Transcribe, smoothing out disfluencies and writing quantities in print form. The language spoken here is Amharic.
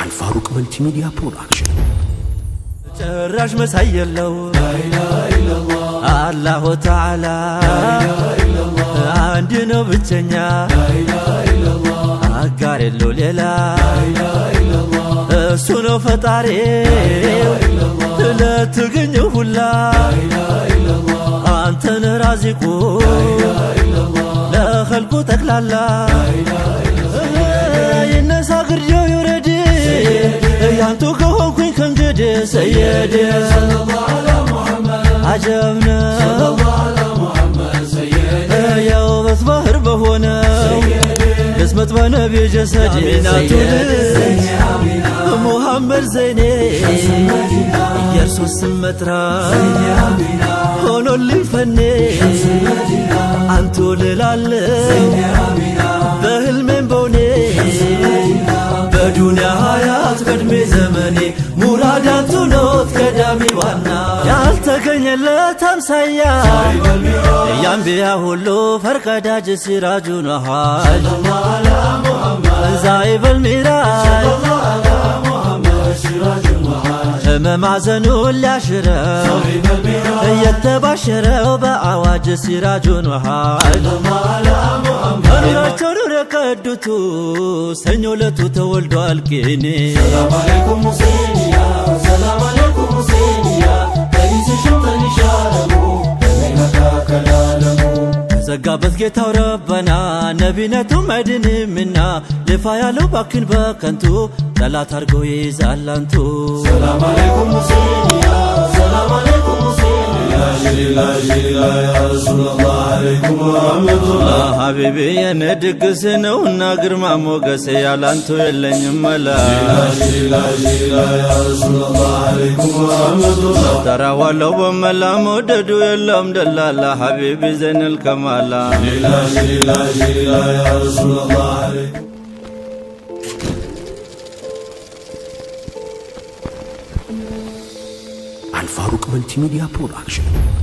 አልፋሩቅ መልቲሚዲያ ፕሮዳክሽን ጭራሽ መሳይ የለው አላሁ ተዓላ አንድ ነው ብቸኛ አጋር የለው ሌላ እሱ ነው ፈጣሪ ለተገኘው ሁላ አንተን ራዚቁ ለኸልቁ ጠቅላላ ይነሳ ግርጃው ይውረድ ያንቱ ከሆንኩኝ ከእንግዲህ ሰየድ አጀብነ የውበት ባህር በሆነው ቅስመት በነቢ ጀሰድ ናቱልኝ ሙሐመድ ዘይኔ የእርሶ ስም መጥራት ሆኖልኝ ፈኔ አንቱ ልላለሁ በህልሜም በውኔ በዱንያ ሀያት በዕድሜ ዘመኔ ሙራድ አንቱ ኖት ቀዳሚ ዋና ያልተገኘለት አምሳያ የአንቢያ ሁሉ ፈርቀዳጅ ሲራጁን ወሃጅ ዛይበል ሚራጅ ህመማዘኑን ሊያሽረው እየተባሸረው በአዋጅ ሲራጁን ወሃጅ መኖራቸው ኑረ ቀዱቱ ሰኞ ለቱ ተወልዷል ቂኔ ሰላም አለይኩም ሁሴንያ ሰላም አለይኩም ሁሴንያ ከሊስሽም ተንሻለሙ ከሚመካከላለሙ ዘጋበት ጌታው ረበና ነቢነቱም አይድንምና ልፋ ያለው ባክን በከንቱ ጠላት አርጎ ይይዛል አንቱ ሰላም አለይኩም ሁሴንያ ሰላም አለይኩም ሁሴንያ ያ ረሱላላህ አለይኩም ወራህመቱላህ ሀቢቢ የኔ ድግስ ነውና ግርማ ሞገሴ ያላንቱ የለኝም መላ ያ ረሱላላህ አለይኩም ወራህመቱላህ ተራዋለው በመላ መውደዱ የለም ደላላ ሀቢቢ ዘይነል ከማላ ያ ረሱላላህ አለይኩም አልፋሩቅ መልቲሚዲያ ፕሮዳክሽን